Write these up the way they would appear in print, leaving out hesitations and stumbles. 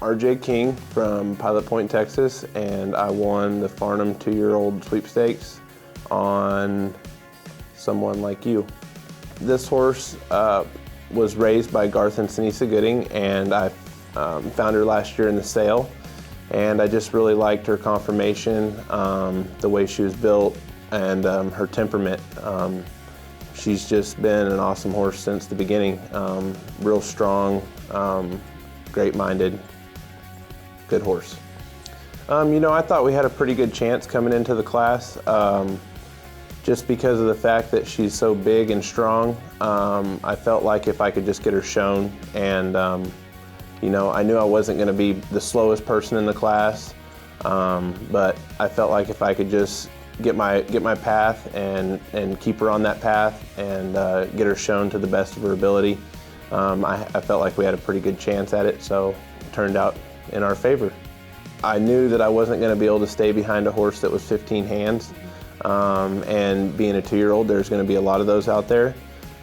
RJ King from Pilot Point, Texas, and I won the Farnam 2-year-old sweepstakes on someone like you. This horse was raised by Garth and Sinisa Gooding, and I found her last year in the sale, and I just really liked her conformation, the way she was built, and her temperament. She's just been an awesome horse since the beginning. Real strong, great-minded, good horse. I thought we had a pretty good chance coming into the class, just because of the fact that she's so big and strong. I felt like if I could just get her shown, and I knew I wasn't going to be the slowest person in the class, but I felt like if I could just get my path and keep her on that path and get her shown to the best of her ability, I felt like we had a pretty good chance at it, so it turned out in our favor. I knew that I wasn't going to be able to stay behind a horse that was 15 hands, and being a 2-year-old, there's going to be a lot of those out there.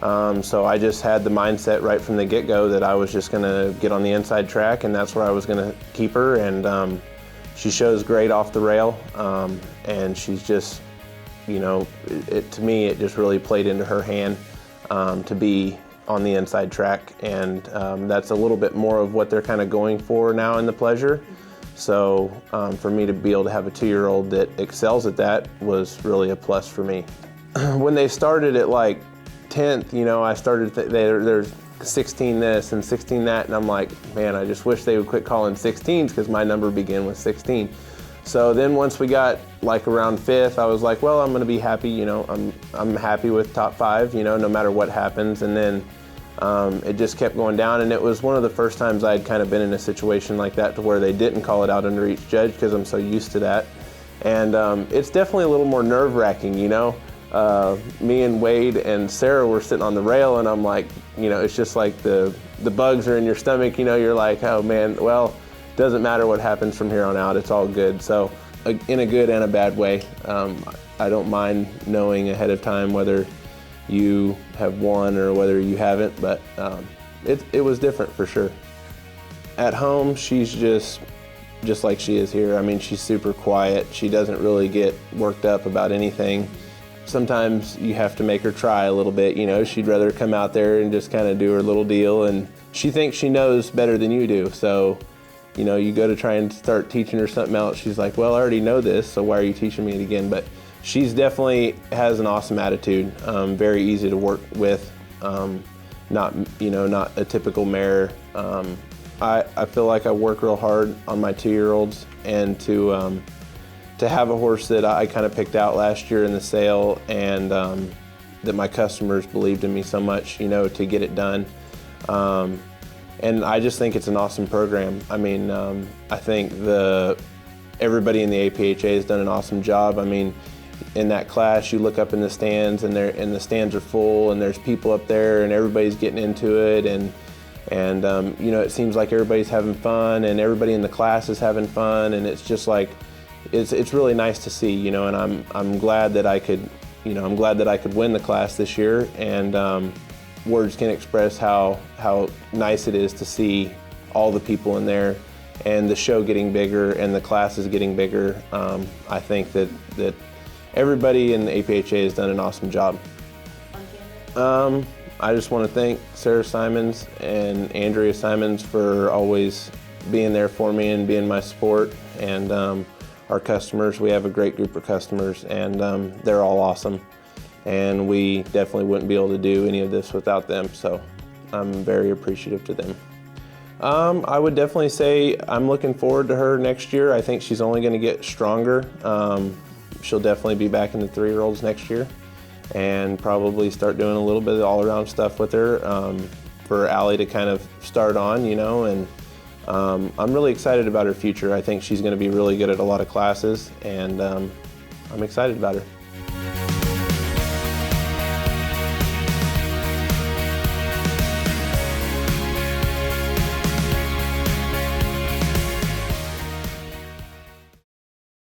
So I just had the mindset right from the get-go that I was just going to get on the inside track, and that's where I was going to keep her. And she shows great off the rail, and she's just, to me, it just really played into her hand to be on the inside track, and that's a little bit more of what they're kind of going for now in the pleasure. So for me to be able to have a 2-year-old that excels at that was really a plus for me. When they started at like 10th, I started, there's 16 this and 16 that, and I'm like, man, I just wish they would quit calling 16s because my number began with 16. So then once we got like around 5th, I was like, well, I'm going to be happy, I'm happy with top 5, no matter what happens. And then it just kept going down, and it was one of the first times I'd kind of been in a situation like that to where they didn't call it out under each judge because I'm so used to that. And it's definitely a little more nerve-wracking, Me and Wade and Sarah were sitting on the rail, and I'm like, it's just like the bugs are in your stomach, you're like, oh man, well, doesn't matter what happens from here on out, it's all good. So in a good and a bad way, I don't mind knowing ahead of time whether you have won or whether you haven't, but it was different for sure. At home, she's just like she is here. I mean, she's super quiet. She doesn't really get worked up about anything. Sometimes you have to make her try a little bit, She'd rather come out there and just kind of do her little deal, and she thinks she knows better than you do. So, you go to try and start teaching her something else. She's like, well, I already know this, so why are you teaching me it again? But she's definitely has an awesome attitude, very easy to work with, not a typical mare. I feel like I work real hard on my 2-year-olds, and to have a horse that I kind of picked out last year in the sale, and that my customers believed in me so much, to get it done. And I just think it's an awesome program. I mean, I think everybody in the APHA has done an awesome job. I mean, in that class, you look up in the stands, and the stands are full, and there's people up there, and everybody's getting into it, and it seems like everybody's having fun, and everybody in the class is having fun, and it's just like, it's really nice to see, and I'm glad that I could, win the class this year, and words can express how nice it is to see all the people in there, and the show getting bigger, and the classes getting bigger. I think that everybody in the APHA has done an awesome job. I just want to thank Sarah Simons and Andrea Simons for always being there for me and being my support, and our customers. We have a great group of customers, and they're all awesome, and we definitely wouldn't be able to do any of this without them, so I'm very appreciative to them. I would definitely say I'm looking forward to her next year. I think she's only going to get stronger. She'll definitely be back in the 3-year-olds next year, and probably start doing a little bit of all-around stuff with her for Allie to kind of start on, and I'm really excited about her future. I think she's going to be really good at a lot of classes, and I'm excited about her.